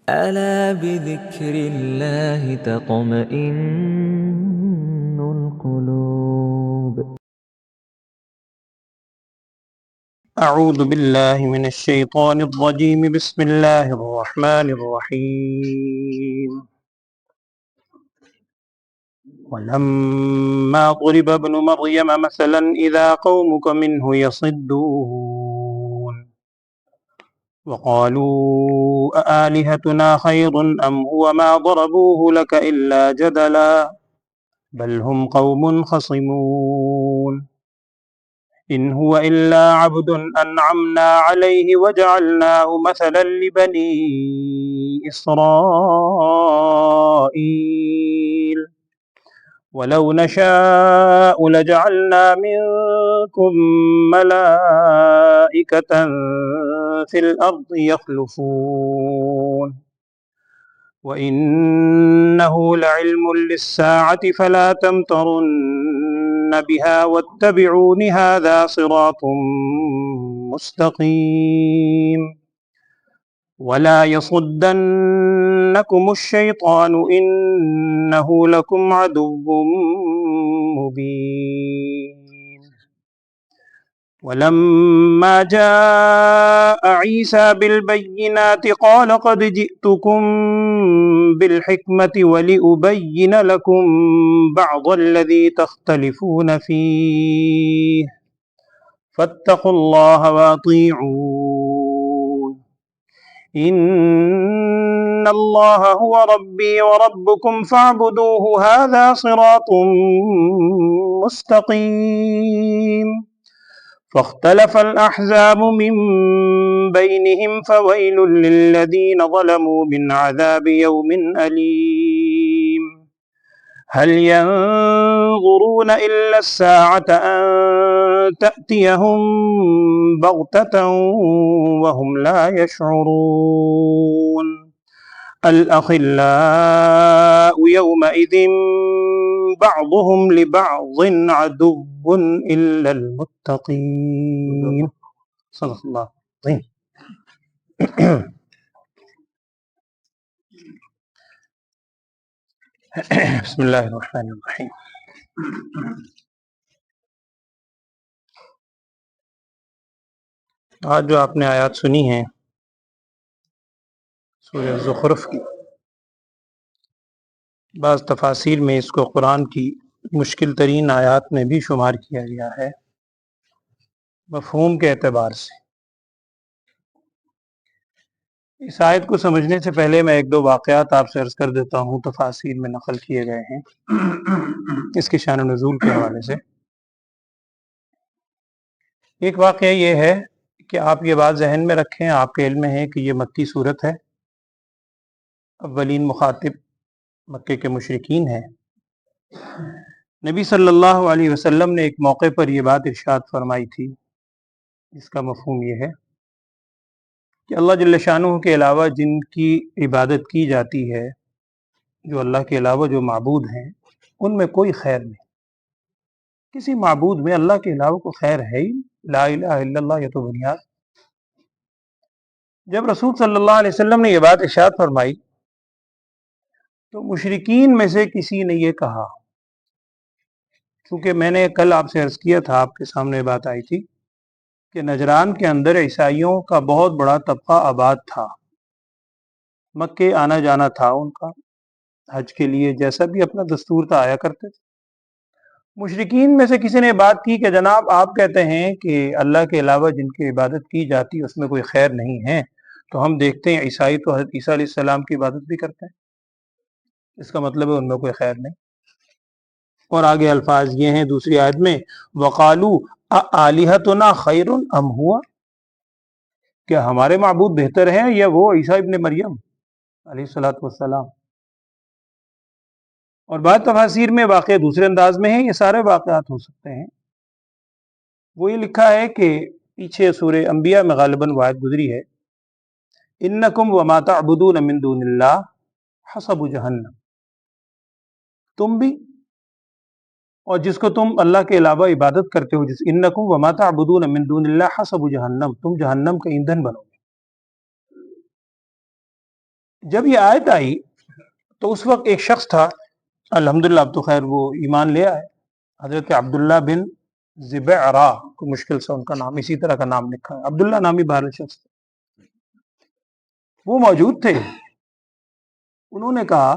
ألا بذكر الله تطمئن القلوب. أعوذ بالله من الشيطان الرجيم. بسم الله الرحمن الرحيم. ولما ضرب ابن مريم مثلا إذا قومك منه يصدون وقالوا أآلهتنا خير أم هو ما ضربوه لك إلا جدلا بل هم قوم خصمون إن هو إلا عبد أنعمنا عليه وجعلناه مثلا لبني إسرائيل ولو نشاء لجعلنا منكم ملائكة في الأرض يخلفون وإنه لعلم للساعة فلا تمترن بها واتبعون هذا صراط مستقيم ولا يصدنكم الشيطان إنه لكم عدو مبين ولما جاء عيسى بالبينات قال قد جئتكم بالحكمة ولأبين لكم بعض الذي تختلفون فيه فاتقوا الله وأطيعون إن الله هو ربي وربكم فاعبدوه هذا صراط مستقيم فاختلف الأحزاب من بينهم فويل للذين ظلموا من عذاب يوم أليم هل ينظرون إلا الساعة أن تأتيهم بغتة وهم لا يشعرون الأخلاء يومئذ بعضهم لبعض عدو إلا المتقين. صدق الله العظيم. بسم اللہ الرحمن الرحیم. آج جو آپ نے آیات سنی ہیں سورہ زخرف کی، بعض تفاسیر میں اس کو قرآن کی مشکل ترین آیات میں بھی شمار کیا گیا ہے مفہوم کے اعتبار سے. اس آیت کو سمجھنے سے پہلے میں ایک دو واقعات آپ سے عرض کر دیتا ہوں، تفاسیر میں نقل کیے گئے ہیں اس کی شان و نزول کے حوالے سے. ایک واقعہ یہ ہے کہ آپ یہ بات ذہن میں رکھیں، آپ کے علم میں ہے کہ یہ مکی صورت ہے، اولین مخاطب مکے کے مشرکین ہیں. نبی صلی اللہ علیہ وسلم نے ایک موقع پر یہ بات ارشاد فرمائی تھی. اس کا مفہوم یہ ہے کہ اللہ جل شانہ کے علاوہ جن کی عبادت کی جاتی ہے، جو اللہ کے علاوہ جو معبود ہیں، ان میں کوئی خیر نہیں. کسی معبود میں اللہ کے علاوہ کوئی خیر ہے ہی. لا الہ الا اللہ، یہ تو بنیاد. جب رسول صلی اللہ علیہ وسلم نے یہ بات ارشاد فرمائی تو مشرکین میں سے کسی نے یہ کہا، چونکہ میں نے کل آپ سے عرض کیا تھا، آپ کے سامنے بات آئی تھی کہ نجران کے اندر عیسائیوں کا بہت بڑا طبقہ آباد تھا، مکے آنا جانا تھا ان کا حج کے لیے، جیسا بھی اپنا دستور تھا آیا کرتے تھے. مشرکین میں سے کسی نے بات کی کہ جناب آپ کہتے ہیں کہ اللہ کے علاوہ جن کی عبادت کی جاتی ہے اس میں کوئی خیر نہیں ہے، تو ہم دیکھتے ہیں عیسائی تو حضرت عیسیٰ علیہ السلام کی عبادت بھی کرتے ہیں، اس کا مطلب ہے ان میں کوئی خیر نہیں. اور آگے الفاظ یہ ہیں دوسری آیت میں، وَقَالُوا أَآلِهَتُنَا خَيْرٌ أَمْ هُوَ، کیا ہمارے معبود بہتر ہیں یا وہ عیسیٰ ابن مریم علیہ الصلوۃ والسلام. اور بعض تفاسیر میں واقعہ دوسرے انداز میں ہے، یہ سارے واقعات ہو سکتے ہیں. وہ یہ لکھا ہے کہ پیچھے سورہ انبیاء میں غالباً آیت گزری ہے، انکم وما تعبدون من دون اللہ حسب جہنم، تم بھی اور جس کو تم اللہ کے علاوہ عبادت کرتے ہو، جس انکم وما تعبدون من دون اللہ حسب جہنم، تم جہنم کا ایندھن بنو گے. جب یہ آیت آئی تو اس وقت ایک شخص تھا، الحمدللہ اب تو خیر وہ ایمان لے آئے، حضرت عبداللہ بن زبعرا، کو مشکل سے ان کا نام اسی طرح کا نام لکھا ہے، عبداللہ نامی بہر شخص تھے، وہ موجود تھے۔ انہوں نے کہا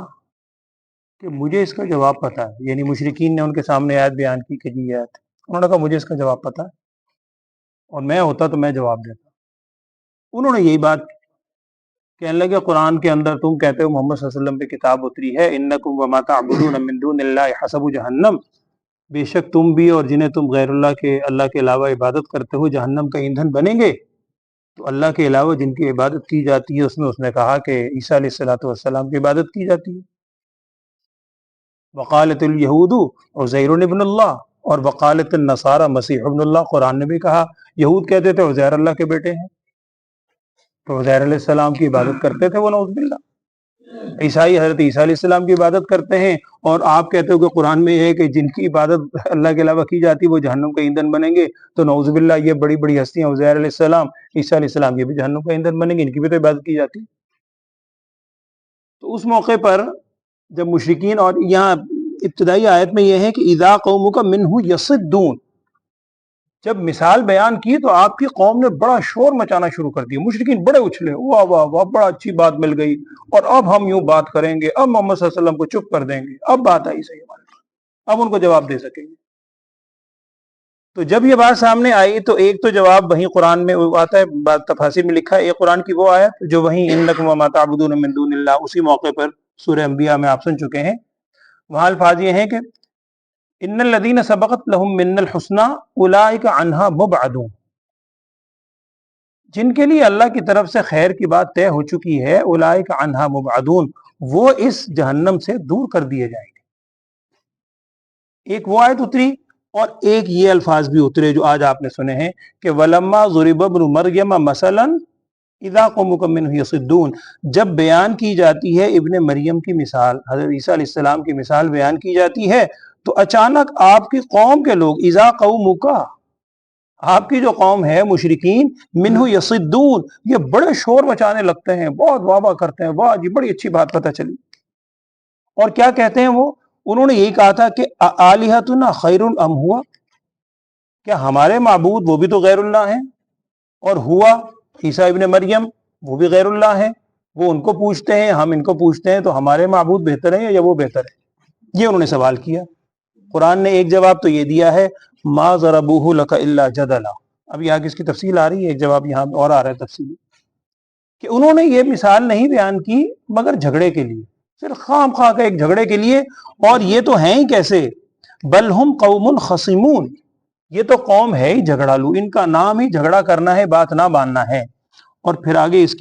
کہ مجھے اس کا جواب پتا ہے، یعنی مشرکین نے ان کے سامنے آیت بیان کی کہ جی یہ آیت ہے، انہوں نے کہا مجھے اس کا جواب پتا ہے اور میں ہوتا تو میں جواب دیتا۔ انہوں نے یہی بات کہنے لگے، قرآن کے اندر تم کہتے ہو محمد صلی اللہ علیہ وسلم پہ کتاب اتری ہے، انکم وما تعبدون من دون اللہ حسب جہنم، بے شک تم بھی اور جنہیں تم غیر اللہ کے علاوہ عبادت کرتے ہو جہنم کا ایندھن بنیں گے۔ تو اللہ کے علاوہ جن کی عبادت کی جاتی ہے اس میں اس نے کہا کہ عیسیٰ علیہ الصلوۃ والسلام کی عبادت کی جاتی ہے۔ وقالت الیہود عزیر ابن اللہ، اور وقالت النصارى مسیح ابن اللہ، قرآن نے بھی کہا یہود کہتے تھے عزیر اللہ کے بیٹے ہیں، تو عزیر علیہ السلام کی عبادت کرتے تھے وہ، نعوذ باللہ۔ عیسائی حضرت عیسیٰ علیہ السلام کی عبادت کرتے ہیں، اور آپ کہتے ہو کہ قرآن میں یہ ہے کہ جن کی عبادت اللہ کے علاوہ کی جاتی ہے وہ جہنم کا ایندھن بنیں گے، تو نعوذ باللہ یہ بڑی بڑی ہستیاں عزیر علیہ السلام، عیسیٰ علیہ السلام، یہ بھی جہنم کا ایندھن بنیں گے، ان کی بھی تو عبادت کی جاتی ہے۔ تو اس موقع پر جب مشرکین، اور یہاں ابتدائی آیت میں یہ ہے کہ اذا قومک منہ یصدون، جب مثال بیان کی تو آپ کی قوم نے بڑا شور مچانا شروع کر دیا، مشرکین بڑے اچھلے، واہ واہ واہ بڑا اچھی بات مل گئی، اور اب ہم یوں بات کریں گے، اب محمد صلی اللہ علیہ وسلم کو چپ کر دیں گے، اب بات آئی صحیح ہمارے پاس، اب ان کو جواب دے سکیں گے۔ تو جب یہ بات سامنے آئی تو ایک تو جواب وہیں قرآن میں آتا ہے، بات تفاسیر میں لکھا ہے، ایک قرآن کی وہ آیت جو وہیں انکم وما تعبدون من دون اللہ، اسی موقع پر سورہ انبیاء میں آپ سن چکے ہیں، وہاں الفاظ یہ ہیں کہ ان الذین سبقت لہم من الحسنی اولئک عنہا مبعدون، جن کے لیے اللہ کی طرف سے خیر کی بات طے ہو چکی ہے، اولئک عنہا مبعدون، وہ اس جہنم سے دور کر دیے جائیں گے۔ ایک وہ آیت اتری، اور ایک یہ الفاظ بھی اترے جو آج آپ نے سنے ہیں کہ وَلَمَّا ضُرِبَ ابْنُ مَرْيَمَ مَثَلًا اِذَا قَوْمُكَ مِنْهُ يَصِدُّونَ، جب بیان کی جاتی ہے ابن مریم کی مثال، حضرت عیسیٰ علیہ السلام کی مثال بیان کی جاتی ہے، تو اچانک آپ کی قوم کے لوگ، اذا قومک، آپ کی جو قوم ہے مشرکین، منہ یصدون، یہ بڑے شور مچانے لگتے ہیں، بہت واہ واہ کرتے ہیں، واہ جی بڑی اچھی بات پتہ چلی۔ اور کیا کہتے ہیں وہ؟ انہوں نے یہی کہا تھا کہ آلہتنا خیر ام ہوا، کیا ہمارے معبود وہ بھی تو غیر اللہ ہیں، اور ہوا عیسیٰ ابن مریم وہ بھی غیر اللہ ہیں، وہ ان کو پوچھتے ہیں ہم ان کو پوچھتے ہیں، تو ہمارے معبود بہتر ہیں یا وہ بہتر ہے؟ یہ انہوں نے سوال کیا۔ قرآن نے ایک جواب تو یہ دیا ہے ما ضربوہ لک الا جدلا، اب یہاں کس کی تفصیل آ رہی ہے، ایک جواب یہاں اور آ رہا ہے تفصیلی، کہ انہوں نے یہ مثال نہیں بیان کی مگر جھگڑے کے لیے، صرف خام خواہ کا ایک جھگڑے کے لیے، اور یہ تو ہیں ہی کیسے، بل ہم قوم خصمون، یہ تو قوم ہے ہی جھگڑالو، ان کا نام ہی جھگڑا کرنا ہے، بات نہ ماننا ہے۔ اور پھر آگے اس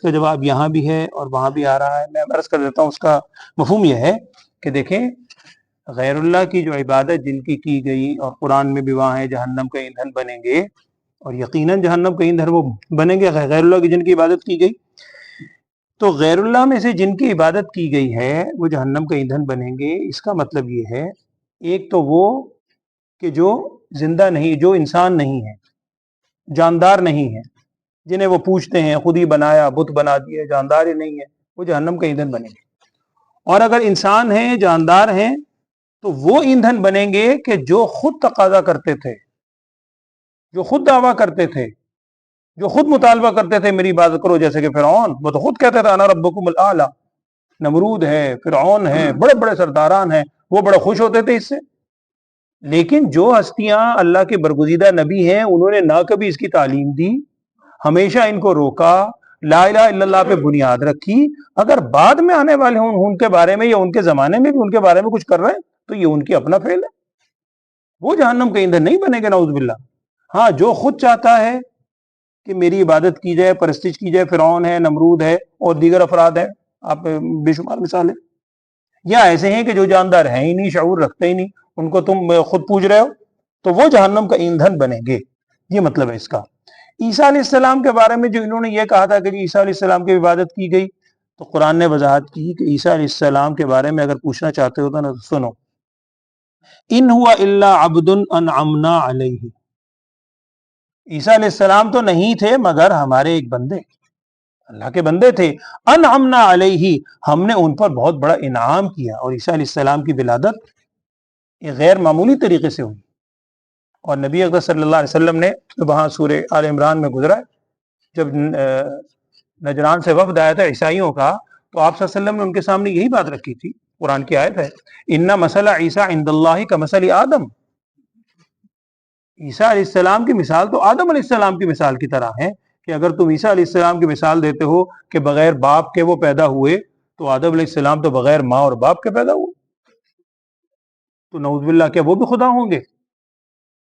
کا جواب یہاں بھی ہے اور وہاں بھی آ رہا ہے، میں عرض کر دیتا ہوں، اس کا مفہوم یہ ہے کہ دیکھیں غیر اللہ کی جو عبادت جن کی گئی، اور قرآن میں بھی وہاں ہے جہنم کا ایندھن بنیں گے، اور یقیناً جہنم کا ایندھن وہ بنیں گے غیر اللہ کی جن کی عبادت کی گئی، تو غیر اللہ میں سے جن کی عبادت کی گئی ہے وہ جہنم کا ایندھن بنیں گے۔ اس کا مطلب یہ ہے، ایک تو وہ کہ جو زندہ نہیں، جو انسان نہیں ہے، جاندار نہیں ہے، جنہیں وہ پوچھتے ہیں خود ہی بنایا، بت بنا دیا، جاندار ہی نہیں ہے، وہ جہنم کا ایندھن بنیں گے۔ اور اگر انسان ہیں، جاندار ہیں، تو وہ ایندھن بنیں گے کہ جو خود تقاضا کرتے تھے، جو خود دعویٰ کرتے تھے، جو خود مطالبہ کرتے تھے میری عبادت کرو، جیسے کہ فرعون، وہ تو خود کہتا تھا انا ربکم الاعلی، نمرود ہے، فرعون ہے، بڑے بڑے سرداران ہیں، وہ بڑے خوش ہوتے تھے اس سے۔ لیکن جو ہستیاں اللہ کے برگزیدہ نبی ہیں، انہوں نے نہ کبھی اس کی تعلیم دی، ہمیشہ ان کو روکا، لا الہ الا اللہ پہ بنیاد رکھی، اگر بعد میں آنے والے ہوں ان کے بارے میں یا ان کے زمانے میں بھی ان کے بارے میں کچھ کر رہے ہیں تو یہ ان کی اپنا فعل ہے، وہ جہنم کا ایندھن نہیں بنے گا، نعوذ باللہ۔ ہاں جو خود چاہتا ہے کہ میری عبادت کی جائے، پرستش کی جائے، فرعون ہے، نمرود ہے اور دیگر افراد ہیں، آپ بے شمار مثال ہیں، یا ایسے ہیں کہ جو جاندار ہیں ہی نہیں، شعور رکھتے ہی نہیں، ان کو تم خود پوج رہے ہو، تو وہ جہنم کا ایندھن بنیں گے، یہ مطلب ہے اس کا۔ عیسیٰ علیہ السلام کے بارے میں جو انہوں نے یہ کہا تھا کہ عیسیٰ علیہ السلام کی عبادت کی گئی، تو قرآن نے وضاحت کی کہ عیسیٰ علیہ السلام کے بارے میں اگر پوچھنا چاہتے ہو تو سنو، ان ہوا الا عبد انعمنا علیہ، عیسیٰ علیہ السلام تو نہیں تھے مگر ہمارے ایک بندے، اللہ کے بندے تھے. انعمنا علیہ, ہم نے ان پر بہت بڑا انعام کیا. اور عیسیٰ علیہ السلام کی ولادت ایک غیر معمولی طریقے سے ہوئی. اور نبی اکرم صلی اللہ علیہ وسلم نے وہاں سورہ آل عمران میں گزرا, جب نجران سے وفد آیا تھا عیسائیوں کا, تو آپ صلی اللہ علیہ وسلم نے ان کے سامنے یہی بات رکھی تھی. قرآن کی آیت ہے, ان مثل عیسیٰ عند اللہ کمثل آدم, عیسیٰ علیہ السلام کی مثال تو آدم علیہ السلام کی مثال کی طرح ہے, کہ اگر تم عیسیٰ علیہ السلام کی مثال دیتے ہو کہ بغیر باپ کے وہ پیدا ہوئے, تو آدم علیہ السلام تو بغیر ماں اور باپ کے پیدا ہوئے, تو نعوذ باللہ کیا وہ بھی خدا ہوں گے؟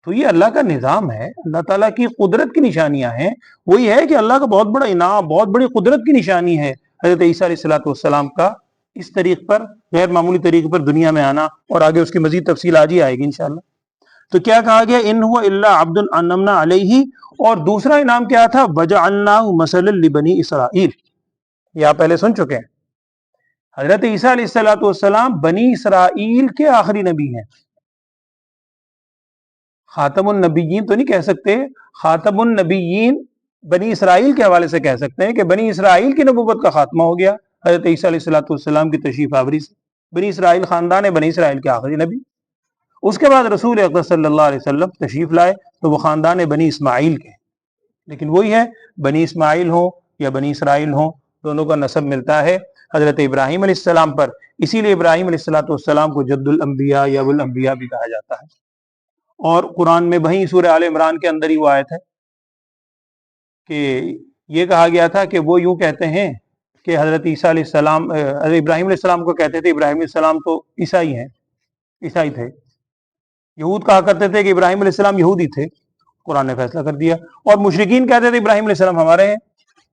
تو یہ اللہ کا نظام ہے, اللہ تعالیٰ کی قدرت کی نشانیاں ہیں. وہی ہے کہ اللہ کا بہت بڑا انعام, بہت بڑی قدرت کی نشانی ہے حضرت عیسیٰ علیہ السلام کا اس طریق پر, غیر معمولی طریقے پر دنیا میں آنا. اور آگے اس کی مزید تفصیل آج ہی آئے گی انشاءاللہ. تو کیا کہا گیا, ان هو الا عبد انعمنا علیہ, اور دوسرا انعام کیا تھا, وجعلناہ مثلا لبنی اسرائیل. یہ آپ پہلے سن چکے ہیں. حضرت عیسیٰ علیہ السلام بنی اسرائیل کے آخری نبی ہیں. خاتم النبیین تو نہیں کہہ سکتے, خاتم النبیین بنی اسرائیل کے حوالے سے کہہ سکتے ہیں کہ بنی اسرائیل کی نبوت کا خاتمہ ہو گیا حضرت عیسیٰ علیہ السلام کی تشریف آوری سے. بنی اسرائیل خاندان ہے, بنی اسرائیل کے آخری نبی. اس کے بعد رسول اکرم صلی اللہ علیہ وسلم تشریف لائے تو وہ خاندان بنی اسماعیل کے. لیکن وہی ہے, بنی اسماعیل ہوں یا بنی اسرائیل ہوں, دونوں کا نسب ملتا ہے حضرت ابراہیم علیہ السلام پر. اسی لیے ابراہیم علیہ السلام کو جد الانبیاء یا والانبیاء بھی کہا جاتا ہے. اور قرآن میں وہیں سورہ آل عمران کے اندر ہی وہ آیت ہے کہ یہ کہا گیا تھا کہ وہ یوں کہتے ہیں کہ حضرت عیسیٰ علیہ السلام, حضرت ابراہیم علیہ السلام کو کہتے تھے ابراہیم علیہ السلام تو عیسائی ہیں, عیسائی تھے. یہود کہا کرتے تھے کہ ابراہیم علیہ السلام یہودی تھے, قرآن نے فیصلہ کر دیا. اور مشرکین کہتے تھے ابراہیم علیہ السلام ہمارے ہیں,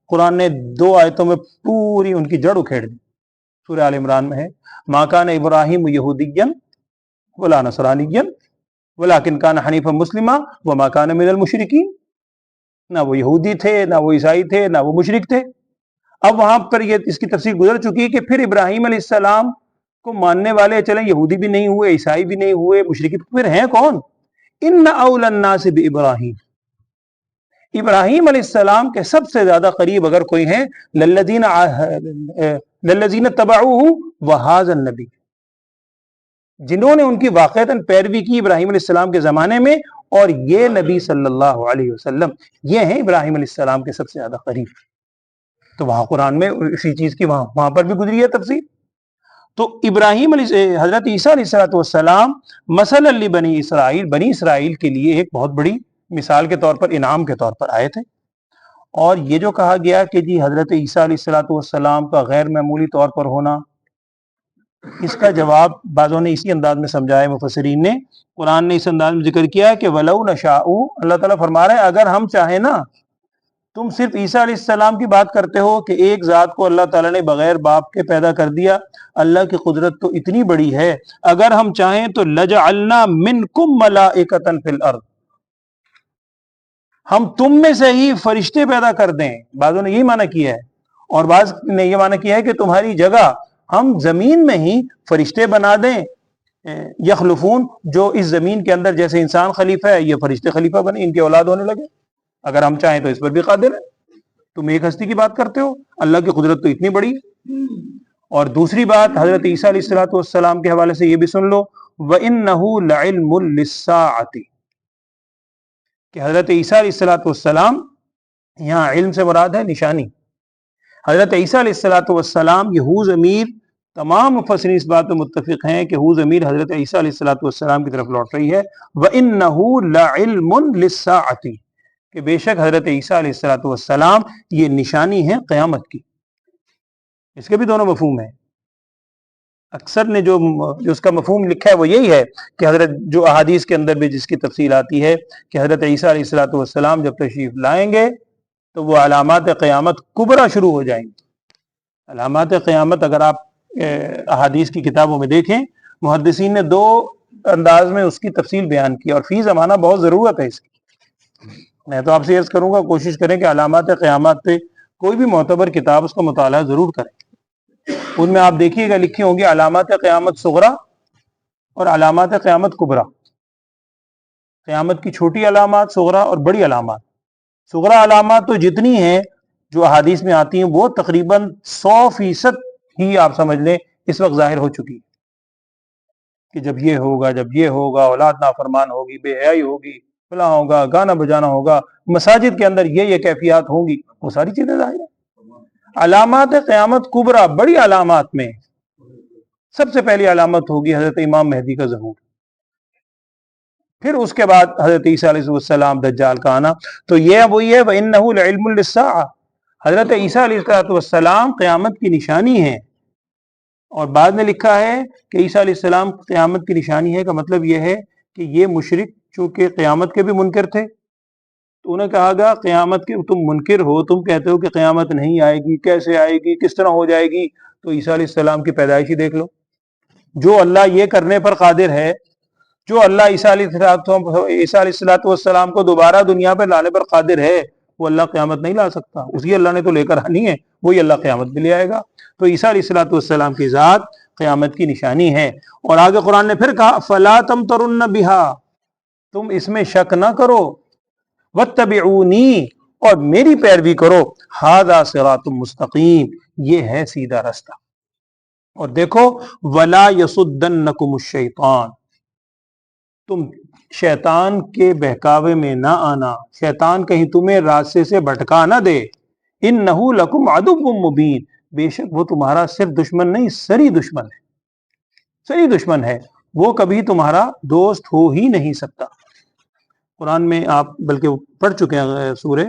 قرآن نے 2 آیتوں میں پوری ان کی جڑ اکھیڑ دی. سورہ آل عمران میں ہے, ما کان ابراہیم یہودیا ولا نصرانیا ولکن کان حنیفا مسلما وما کان من المشرکین. نہ وہ یہودی تھے, نہ وہ عیسائی تھے, نہ وہ مشرک تھے. اب وہاں پر یہ اس کی تفصیل گزر چکی ہے کہ پھر ابراہیم علیہ السلام کو ماننے والے چلیں یہودی بھی نہیں ہوئے, عیسائی بھی نہیں ہوئے, مشرکین پھر ہیں کون؟ ان اول الناس بابراہیم, ابراہیم علیہ السلام کے سب سے زیادہ قریب اگر کوئی ہیں للذین تبعوہ وہذا النبی, جنہوں نے ان کی واقعتاً پیروی کی ابراہیم علیہ السلام کے زمانے میں, اور یہ نبی صلی اللہ علیہ وسلم, یہ ہیں ابراہیم علیہ السلام کے سب سے زیادہ قریب. تو وہاں قرآن میں اسی چیز کی وہاں پر بھی گزری ہے تفصیل. تو ابراہیم علیہ حضرت عیسیٰ علیہ السلام مثلا لبنی اسرائیل, بنی اسرائیل کے لیے ایک بہت بڑی مثال کے طور پر, انعام کے طور پر آئے تھے. اور یہ جو کہا گیا کہ جی حضرت عیسیٰ علیہ السلام کا غیر معمولی طور پر ہونا, اس کا جواب بعضوں نے اسی انداز میں سمجھایا مفسرین نے. قرآن نے اس انداز میں ذکر کیا کہ وَلَوْ نَشَاءُ, اللہ تعالیٰ فرما رہے ہیں اگر ہم چاہیں نا, تم صرف عیسیٰ علیہ السلام کی بات کرتے ہو کہ ایک ذات کو اللہ تعالیٰ نے بغیر باپ کے پیدا کر دیا, اللہ کی قدرت تو اتنی بڑی ہے, اگر ہم چاہیں تو لَجَعَلْنَا مِنْكُمْ مَلَائِكَةً فِي الْأَرْضِ, ہم تم میں سے ہی فرشتے پیدا کر دیں. بعضوں نے یہی معنی کیا ہے, اور بعض نے یہ معنی کیا ہے کہ تمہاری جگہ ہم زمین میں ہی فرشتے بنا دیں, یخلفون, جو اس زمین کے اندر جیسے انسان خلیفہ ہے, یہ فرشتے خلیفہ بنے, ان کے اولاد ہونے لگے. اگر ہم چاہیں تو اس پر بھی قادر ہے. تم ایک ہستی کی بات کرتے ہو, اللہ کی قدرت تو اتنی بڑی ہے. اور دوسری بات حضرت عیسیٰ علیہ السلام کے حوالے سے یہ بھی سن لو, وَإِنَّهُ لَعِلْمٌ لِلسَّاعَةِ, کہ حضرت عیسیٰ علیہ السلام, یہاں علم سے مراد ہے نشانی. حضرت عیسیٰ علیہ السلام یہ حوض امیر, تمام مفسرین اس بات پر متفق ہیں کہ حوض امیر حضرت عیسیٰ علیہ السلام کی طرف لوٹ رہی ہے. وَإِنَّهُ لَعِلْمٌ لِلسَّاعَةِ, کہ بے شک حضرت عیسیٰ علیہ السلام یہ نشانی ہے قیامت کی. اس کے بھی دونوں مفہوم ہیں. اکثر نے جو اس کا مفہوم لکھا ہے وہ یہی ہے کہ حضرت, جو احادیث کے اندر بھی جس کی تفصیل آتی ہے کہ حضرت عیسیٰ علیہ السلام جب تشریف لائیں گے تو وہ علامات قیامت کبریٰ شروع ہو جائیں گی. علامات قیامت اگر آپ احادیث کی کتابوں میں دیکھیں, محدثین نے 2 انداز میں اس کی تفصیل بیان کی, اور فی زمانہ بہت ضرورت ہے اس کی. میں تو آپ سے عرض کروں گا کوشش کریں کہ علامات قیامت پہ کوئی بھی معتبر کتاب اس کا مطالعہ ضرور کریں. ان میں آپ دیکھیے گا لکھی ہوں گی علامات قیامت صغریٰ اور علامات قیامت کبریٰ. قیامت کی چھوٹی علامات صغریٰ اور بڑی علامات. صغریٰ علامات تو جتنی ہیں جو احادیث میں آتی ہیں وہ تقریباً 100% ہی آپ سمجھ لیں اس وقت ظاہر ہو چکی ہے کہ جب یہ ہوگا اولاد نافرمان ہوگی، بے حیائی ہوگی، فلاں ہوگا، گانا بجانا ہوگا، مساجد کے اندر یہ کیفیات ہوں گی، وہ ساری چیزیں ظاہر ہیں۔ علامات قیامت کبریٰ، بڑی علامات میں سب سے پہلی علامت ہوگی حضرت امام مہدی کا ظہور، پھر اس کے بعد حضرت عیسیٰ علیہ السلام دجال کا آنا۔ تو یہ وہی ہے وَإِنَّهُ لَعِلْمٌ لِلسَّاعَةِ، حضرت عیسیٰ علیہ السلام قیامت کی نشانی ہیں، اور بعد میں لکھا ہے کہ عیسیٰ علیہ السلام قیامت کی نشانی ہے کا مطلب یہ ہے کہ یہ مشرک چونکہ قیامت کے بھی منکر تھے، تو انہیں کہا گا قیامت کے تم منکر ہو، تم کہتے ہو کہ قیامت نہیں آئے گی، کیسے آئے گی، کس طرح ہو جائے گی؟ تو عیسیٰ علیہ السلام کی پیدائش ہی دیکھ لو۔ جو اللہ یہ کرنے پر قادر ہے، جو اللہ عیسیٰ علیہ السلام کو دوبارہ دنیا پر لانے پر قادر ہے، وہ اللہ قیامت نہیں لا سکتا، اسی اللہ نے تو لے کر آنی ہے، وہی اللہ قیامت بھی لے آئے گا۔ تو عیسیٰ علیہ السلام کی ذات قیامت کی نشانی ہے۔ اور آگے قرآن نے پھر کہا فَلَا تَمْتَرُنَّ بِهَا، تم اس میں شک نہ کرو، وَاتَّبِعُونِی، اور میری پیروی کرو، هَذَا صِرَاطٌ مستقیم، یہ ہے سیدھا رستہ۔ اور دیکھو وَلَا يَصُدَّنَّكُمُ الشَّيْطَانُ، تم شیطان کے بہکاوے میں نہ آنا، شیطان کہیں تمہیں راستے سے بھٹکا نہ دے۔ اِنَّهُ لَكُمْ عَدُوٌّ مُبِینٌ، بے شک وہ تمہارا صرف دشمن نہیں، سری دشمن ہے، سری دشمن ہے، وہ کبھی تمہارا دوست ہو ہی نہیں سکتا۔ قرآن میں آپ بلکہ پڑھ چکے ہیں سورہ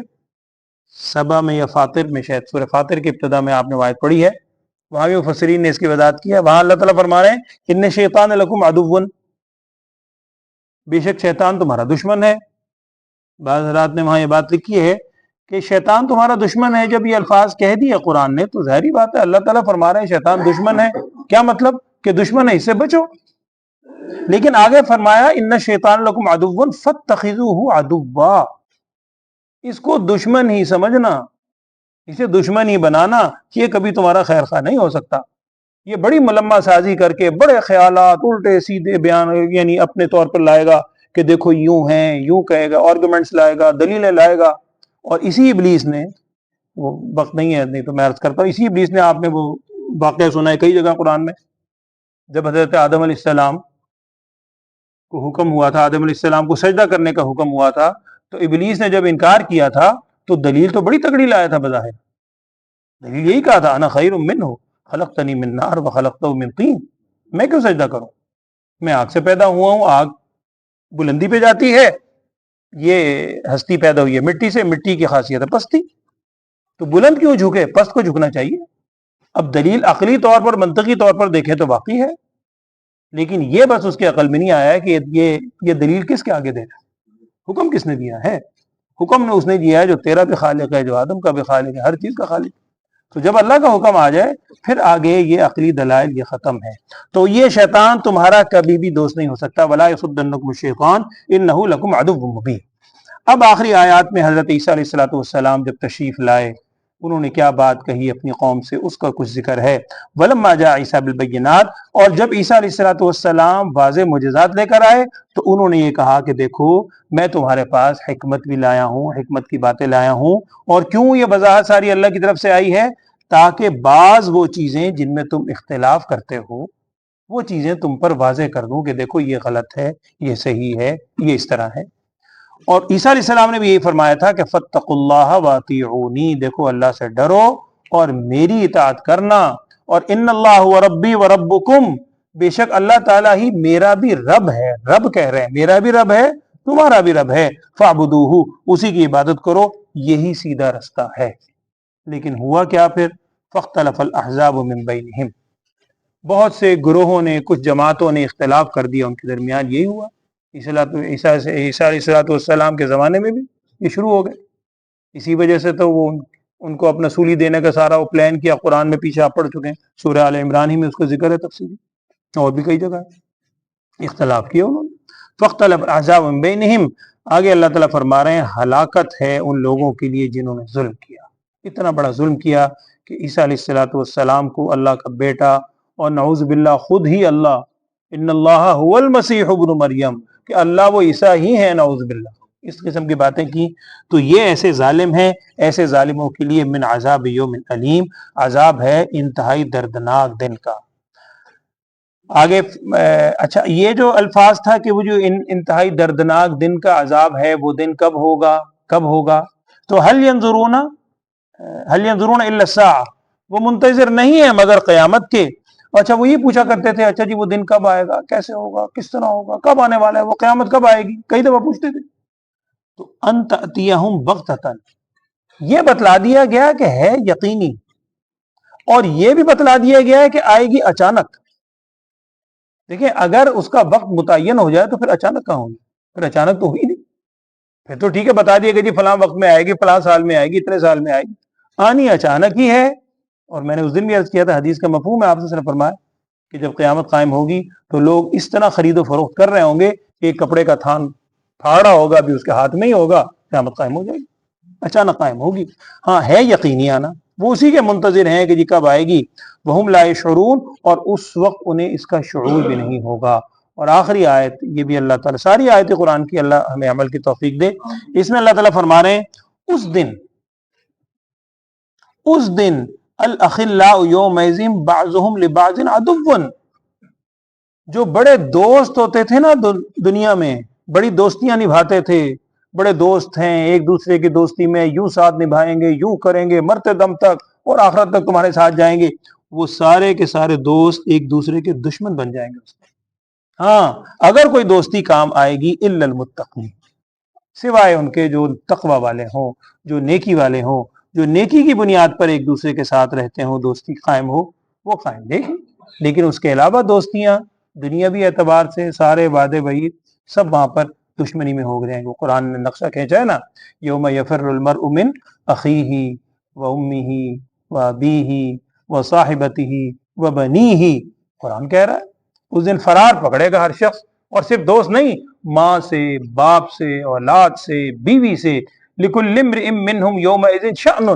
سبا میں یا فاطر میں، شاید سورہ فاطر کی ابتدا میں آپ نے آیت پڑھی ہے، وہاں بھی مفسرین نے اس کی وضاحت کی ہے۔ وہاں اللہ تعالیٰ فرما رہے ہیں ان شیطان لکم عدو، بے شک شیطان تمہارا دشمن ہے۔ بعض حضرات نے وہاں یہ بات لکھی ہے کہ شیطان تمہارا دشمن ہے، جب یہ الفاظ کہہ دیے قرآن نے تو ظاہری بات ہے اللہ تعالیٰ فرما رہے ہیں شیطان دشمن ہے، کیا مطلب کہ دشمن ہے، اس سے بچو۔ لیکن آگے فرمایا ان شیطان لکم عدو فاتخذوہ عدوا، اس کو دشمن ہی سمجھنا، اسے دشمن ہی بنانا، یہ کبھی تمہارا خیر خواہ نہیں ہو سکتا۔ یہ بڑی ملمہ سازی کر کے بڑے خیالات الٹے سیدھے بیان یعنی اپنے طور پر لائے گا کہ دیکھو یوں ہیں، یوں کہے گا، آرگومنٹس لائے گا، دلیلیں لائے گا۔ اور اسی ابلیس نے، وہ وقت نہیں ہے نہیں تو میں عرض کرتا ہوں، اسی ابلیس نے، آپ نے وہ واقعہ سنا ہے کئی جگہ قرآن میں، جب حضرت آدم علیہ السلام کو حکم ہوا تھا، آدم علیہ السلام کو سجدہ کرنے کا حکم ہوا تھا، تو ابلیس نے جب انکار کیا تھا تو دلیل تو بڑی تگڑی لایا تھا بظاہر، دلیل یہی کہا تھا انا خیر منہ خلقتنی من نار وخلقتہ من طین، میں کیوں سجدہ کروں، میں آگ سے پیدا ہوا ہوں، آگ بلندی پہ جاتی ہے، یہ ہستی پیدا ہوئی ہے مٹی سے، مٹی کی خاصیت ہے پستی، تو بلند کیوں جھکے، پست کو جھکنا چاہیے۔ اب دلیل عقلی طور پر منطقی طور پر دیکھیں تو واقعی ہے، لیکن یہ بس اس کے عقل میں نہیں آیا ہے کہ یہ دلیل کس کے آگے دینا، حکم کس نے دیا ہے، حکم نے اس نے دیا ہے جو تیرا بھی خالق ہے، جو آدم کا بھی خالق ہے، ہر چیز کا خالق۔ تو جب اللہ کا حکم آ جائے پھر آگے یہ عقلی دلائل یہ ختم ہے۔ تو یہ شیطان تمہارا کبھی بھی دوست نہیں ہو سکتا، وَلَا يَصُدَّنَّكُمُ الشَّيْطَانُ إِنَّهُ لَكُمْ عَدُوٌّ مُبِينٌ۔ اب آخری آیات میں حضرت عیسیٰ علیہ السلام جب تشریف لائے، انہوں نے کیا بات کہی اپنی قوم سے، اس کا کچھ ذکر ہے۔ وَلَمَّا جَاءَ عِيسَىٰ بِالْبَيِّنَاتِ، اور جب عیسیٰ علیہ السلام واضح معجزات لے کر آئے تو انہوں نے یہ کہا کہ دیکھو میں تمہارے پاس حکمت بھی لایا ہوں، حکمت کی باتیں لایا ہوں، اور کیوں یہ وضاحت ساری اللہ کی طرف سے آئی ہے، تاکہ بعض وہ چیزیں جن میں تم اختلاف کرتے ہو وہ چیزیں تم پر واضح کر دوں کہ دیکھو یہ غلط ہے، یہ صحیح ہے، یہ اس طرح ہے۔ اور عیسیٰ علیہ السلام نے بھی یہی فرمایا تھا کہ فَاتَّقُوا اللَّهَ وَأَطِیعُونِی، دیکھو اللہ سے ڈرو اور میری اطاعت کرنا، اور ان اللہ هو ربی وربکم، بے شک اللہ تعالیٰ ہی میرا بھی رب ہے، رب کہہ رہے ہیں میرا بھی رب ہے تمہارا بھی رب ہے، فَاعْبُدُوهُ، اسی کی عبادت کرو، یہی سیدھا رستہ ہے۔ لیکن ہوا کیا پھر، فَاخْتَلَفَ الْأَحْزَابُ مِن بَيْنِهِمْ، بہت سے گروہوں نے، کچھ جماعتوں نے اختلاف کر دیا ان کے درمیان، یہی ہوا عیسیٰ علیہ السلام کے زمانے میں بھی یہ شروع ہو گئے۔ اسی وجہ سے تو وہ ان کو اپنا سولی دینے کا سارا وہ پلان کیا، قرآن میں پیچھے آپ پڑھ چکے ہیں، سورہ آل عمران ہی میں اس کا ذکر ہے تفصیلی، اور بھی کئی جگہ اختلاف کیا انہوں نے۔ فَاخْتَلَفَ الْأَحْزَابُ مِن بَيْنِهِمْ، آگے اللہ تعالیٰ فرما رہے ہیں ہلاکت ہے ان لوگوں کے لیے جنہوں نے ظلم کیا، اتنا بڑا ظلم کیا کہ عیسیٰ علیہ السلام کو اللہ کا بیٹا، اور نعوذ باللہ خود ہی اللہ، ان اللہ هو المسیح ابن مریم، کہ اللہ وہ عیسیٰ ہی ہیں، نعوذ باللہ، اس قسم کی باتیں کی تو یہ ایسے ظالم ہیں، ایسے ظالموں کے لیے من عذاب یوم علیم، عذاب ہے انتہائی دردناک دن کا۔ آگے اچھا یہ جو الفاظ تھا کہ وہ جو انتہائی دردناک دن کا عذاب ہے، وہ دن کب ہوگا؟ تو هل ينظرون الا الساعة، وہ منتظر نہیں ہے مگر قیامت کے۔ اچھا وہ یہ پوچھا کرتے تھے اچھا جی وہ دن کب آئے گا، کیسے ہوگا، کس طرح ہوگا، کب آنے والا ہے، وہ قیامت کب آئے گی، کئی دفعہ پوچھتے تھے۔ تو ان تأتیہم بغتۃ، یہ بتلا دیا گیا کہ ہے یقینی، اور یہ بھی بتلا دیا گیا ہے کہ آئے گی اچانک۔ دیکھیں اگر اس کا وقت متعین ہو جائے تو پھر اچانک کہاں ہوگی، پھر اچانک تو ہوئی نہیں، پھر تو ٹھیک ہے بتا دیا کہ جی فلاں وقت میں آئے گی، فلاں سال میں آئے گی، اتنے سال میں آئے گی، آنی اچانک ہی ہے۔ اور میں نے اس دن بھی عرض کیا تھا حدیث کا مفہوم ہے، آپ نے فرمایا کہ جب قیامت قائم ہوگی تو لوگ اس طرح خرید و فروخت کر رہے ہوں گے کہ ایک کپڑے کا تھان پھاڑا ہوگا بھی اس کے ہاتھ میں ہی ہوگا، قیامت قائم ہو جائے گی، اچانک قائم ہوگی۔ ہاں ہے یقینی آنا، وہ اسی کے منتظر ہیں کہ جی کب آئے گی۔ وہم لا یشعرون، اور اس وقت انہیں اس کا شعور بھی نہیں ہوگا۔ اور آخری آیت یہ بھی اللہ تعالیٰ، ساری آیت قرآن کی اللہ ہمیں عمل کی توفیق دے، اس میں اللہ تعالیٰ فرما رہے ہیں اس دن الاخلاء یومئذ بعضهم لبعض عدو، جو بڑے دوست ہوتے تھے نا دنیا میں، بڑی دوستیاں نبھاتے تھے، بڑے دوست ہیں ایک دوسرے کی دوستی میں، یوں ساتھ نبھائیں گے، یوں کریں گے مرتے دم تک، اور آخرت تک تمہارے ساتھ جائیں گے، وہ سارے کے سارے دوست ایک دوسرے کے دشمن بن جائیں گے اس میں۔ ہاں اگر کوئی دوستی کام آئے گی الا المتقین، سوائے ان کے جو تقوی والے ہوں، جو نیکی والے ہوں، جو نیکی کی بنیاد پر ایک دوسرے کے ساتھ رہتے ہوں، دوستی قائم ہو، وہ قائم رہے گی۔ لیکن اس کے علاوہ دوستیاں دنیاوی اعتبار سے سارے وعدے وعید سب وہاں پر دشمنی میں ہو جائیں گے۔ قرآن نے نقشہ کھینچا ہے نا، یوم یفر المرء من اخیہ و امہ و ابیہ و صاحبتہ و بنیہ، قرآن کہہ رہا ہے اس دن فرار پکڑے گا ہر شخص، اور صرف دوست نہیں، ماں سے، باپ سے، اولاد سے، بیوی سے۔ لکل امرئ منہم یومئذ شأن،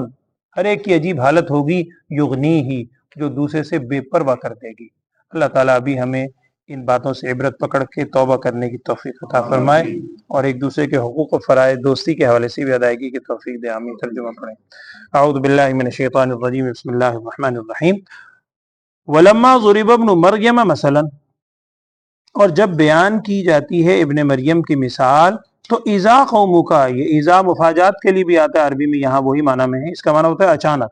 ہر ایک کی عجیب حالت ہوگی، یغنیہ، جو دوسرے سے بے پرواہ کر دے گی۔ اللہ تعالیٰ ابھی ہمیں ان باتوں سے عبرت پکڑ کے توبہ کرنے کی توفیق عطا فرمائے، اور ایک دوسرے کے حقوق و فرائض دوستی کے حوالے سے بھی ادائیگی کی توفیق دے۔ آمین۔ ترجمہ پڑھیں۔ اعوذ باللہ من الشیطان الرجیم، بسم اللہ الرحمن الرحیم۔ ولما ضرب ابن مریم مثلا، اور جب بیان کی جاتی ہے ابن مریم کی مثال، تو اذا قومک، یہ اذا مفاجات کے لیے بھی آتا ہے عربی میں، یہاں وہی معنی میں ہے، اس کا معنی ہوتا ہے اچانک۔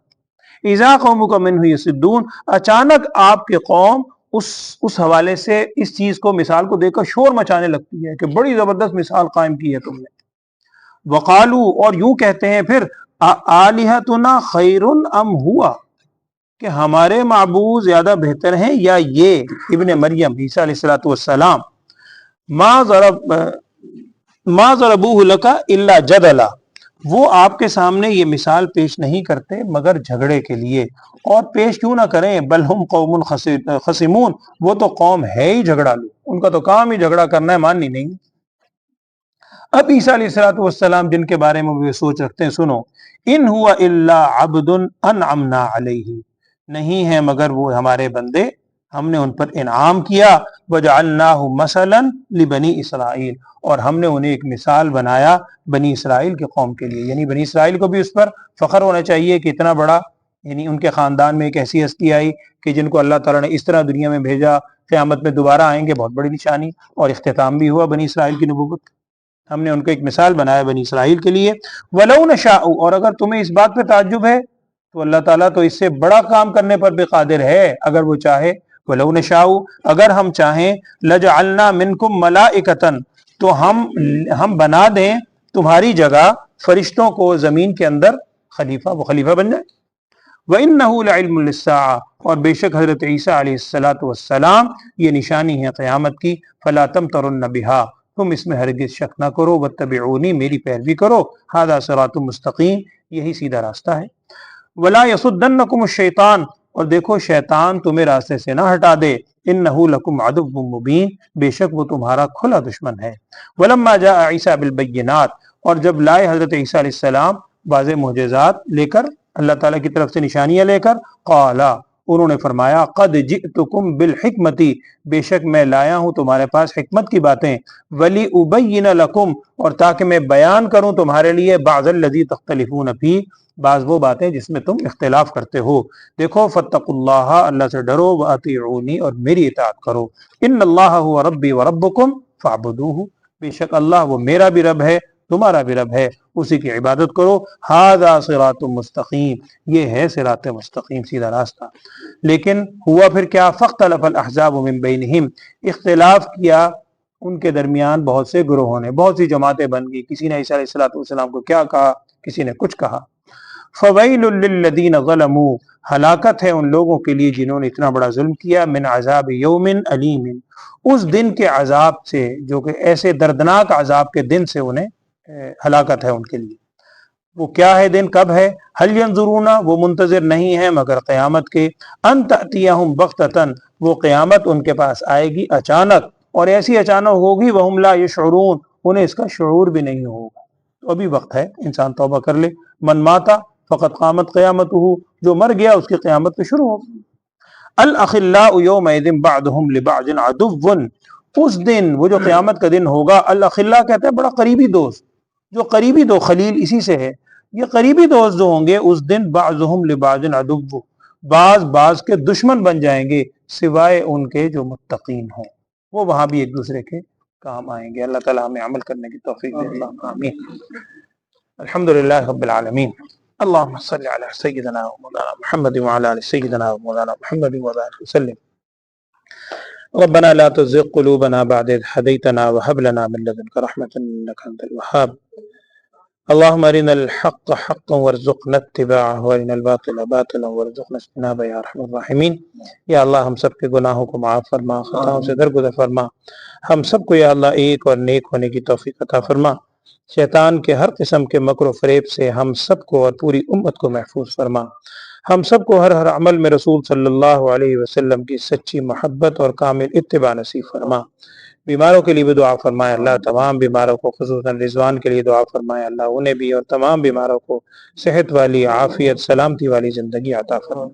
اذا قومک منہ یصدون، اچانک آپ کے قوم اس حوالے سے اس چیز کو، مثال کو دیکھ کر شور مچانے لگتی ہے کہ بڑی زبردست مثال قائم کی ہے تم نے۔ وقالو، اور یوں کہتے ہیں پھر، آلہتنا خیر ام ہوا، کہ ہمارے معبود زیادہ بہتر ہیں یا یہ ابن مریم عیسیٰ علیہ الصلوۃ والسلام، ما ضربوہ لک الا جدلا، وہ آپ کے سامنے یہ مثال پیش نہیں کرتے مگر جھگڑے کے لیے، اور پیش کیوں نہ کریں، بل ہم قوم خصمون، وہ تو قوم ہے ہی جھگڑالو، ان کا تو کام ہی جھگڑا کرنا ہے، ماننی نہیں۔ اب عیسیٰ علیہ الصلوۃ والسلام جن کے بارے میں وہ سوچ رکھتے ہیں، سنو، ان ہوا الا عبد انعمنا علیہ، نہیں ہے مگر وہ ہمارے بندے، ہم نے ان پر انعام کیا، وجعلناہ مثلا لبنی اسرائیل، اور ہم نے انہیں ایک مثال بنایا بنی اسرائیل کے قوم کے لیے، یعنی بنی اسرائیل کو بھی اس پر فخر ہونا چاہیے کہ اتنا بڑا، یعنی ان کے خاندان میں ایک ایسی ہستی آئی کہ جن کو اللہ تعالیٰ نے اس طرح دنیا میں بھیجا، قیامت میں دوبارہ آئیں گے، بہت بڑی نشانی، اور اختتام بھی ہوا بنی اسرائیل کی نبوت، ہم نے ان کو ایک مثال بنایا بنی اسرائیل کے لیے۔ وَلَوْ نَشَاءُ، اور اگر تمہیں اس بات پہ تعجب ہے تو اللہ تعالیٰ تو اس سے بڑا کام کرنے پر بھی قادر ہے اگر وہ چاہے۔ وَلَوْ نَشَاءُ، اگر ہم چاہیں، لَجَعَلْنَا مِنْكُمْ مَلَائِكَةً، تو ہم بنا دیں تمہاری جگہ فرشتوں کو زمین کے اندر خلیفہ، وہ خلیفہ بن جائے۔ وَإِنَّهُ لَعِلْمٌ لِلسَّاعَةِ، اور بے شک حضرت عیسیٰ علیہ السلام یہ نشانی ہے قیامت کی، فَلَا تَمْتَرُنَّ بِهَا، تم اس میں ہرگز شک نہ کرو، وَاتَّبِعُونِی، میری پیروی کرو، هَذَا صِرَاطٌ مستقیم، یہی سیدھا راستہ ہے۔ وَلَا يَصُدَّنَّكُمُ الشَّيْطَانُ، اور دیکھو شیطان تمہیں راستے سے نہ ہٹا دے، إِنَّهُ لَكُمْ عَدُوٌّ مُّبِینٌ، بے شک وہ تمہارا کھلا دشمن ہے۔ وَلَمَّا جَاءَ عِیسیٰ بِالْبَیِّنَاتِ، اور جب لائے حضرت عیسیٰ علیہ السلام واضح معجزات لے کر، اللہ تعالیٰ کی طرف سے نشانیاں لے کر، قَالَ، انہوں نے فرمایا قد جئتکم بالحکمتی، بے شک میں لایا ہوں تمہارے پاس حکمت کی باتیں، ولی ابین لکم، اور تاکہ میں بیان کروں تمہارے لیے بعض الذی تختلفون فیہ، بعض وہ باتیں جس میں تم اختلاف کرتے ہو۔ دیکھو فاتقوا اللہ، اللہ سے ڈرو، واطیعونی، اور میری اطاعت کرو، ان اللہ هو ربی وربکم فاعبدوہ، بے شک اللہ وہ میرا بھی رب ہے تمہارا بھی رب ہے، اسی کی عبادت کرو، ھذا صراط مستقیم، یہ ہے صراط مستقیم، سیدھا راستہ۔ لیکن ہوا پھر کیا، فاختلف الاحزاب من بینہم، اختلاف کیا ان کے درمیان بہت سے گروہوں نے، بہت سی جماعتیں بن گئی، کسی نے عیسیٰ علیہ السلام کو کیا کہا، کسی نے کچھ کہا۔ فویل للذین ظلموا، ہلاکت ہے ان لوگوں کے لیے جنہوں نے اتنا بڑا ظلم کیا، من عذاب یوم علیم، اس دن کے عذاب سے جو کہ ایسے دردناک عذاب کے دن سے انہیں ہلاکت ہے ان کے لیے۔ وہ کیا ہے دن، کب ہے، هل ینظرون، وہ منتظر نہیں ہے مگر قیامت کے، ان تأتیہم بغتۃ، وہ قیامت ان کے پاس آئے گی اچانک، اور ایسی اچانک ہوگی وہم لا یشعرون، انہیں اس کا شعور بھی نہیں ہوگا۔ تو ابھی وقت ہے، انسان توبہ کر لے۔ من ماتا فقد قامت قیامتہ، جو مر گیا اس کی قیامت تو شروع ہوگی۔ الاخلاء یومئذ بعضهم لبعض عدو، اس دن، وہ جو قیامت کا دن ہوگا، الاخلاء کہتے ہیں بڑا قریبی دوست، جو قریبی دو، خلیل اسی سے ہے، یہ قریبی دوست جو ہوں گے اس دن بعضهم لبعض عدو، بعض کے دشمن بن جائیں گے، سوائے ان کے جو متقین ہوں، وہ وہاں بھی ایک دوسرے کے کام آئیں گے۔ اللہ تعالیٰ ہمیں عمل کرنے کی توفیق دے، اللہ آمین۔ الحمدللہ رب العالمین، اللہم صلی علی سیدنا و مولانا محمد وعلی آل سیدنا و مولانا محمد وبارک وسلم۔ ربنا لا تزغ قلوبنا بعد إذ هديتنا وهب لنا من لدنك رحمة إنك أنت الوهاب اللهم أرنا الحق حقا وارزقنا اتباعه وأرنا الباطل باطلا وارزقنا اجتنابه يا أرحم الراحمين۔ یا اللہ ہم سب کے گناہوں کو معاف فرما، خطاؤں سے درگزر فرما، ہم سب کو یا اللہ ایک اور نیک ہونے کی توفیق عطا فرما، شیطان کے ہر قسم کے مکر و فریب سے ہم سب کو اور پوری امت کو محفوظ فرما، ہم سب کو ہر عمل میں رسول صلی اللہ علیہ وسلم کی سچی محبت اور کامل اتباع نصیب فرما۔ بیماروں کے لیے بھی دعا فرمائے اللہ، تمام بیماروں کو، خصوصاً رضوان کے لیے دعا فرمائے اللہ، انہیں بھی اور تمام بیماروں کو صحت والی، عافیت، سلامتی والی زندگی عطا فرمائے۔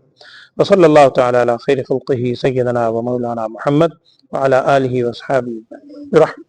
وصلی اللہ تعالی علی خیر خلقہ سیدنا و مولانا محمد وعلی آلہ وصحبہ برحمتہ۔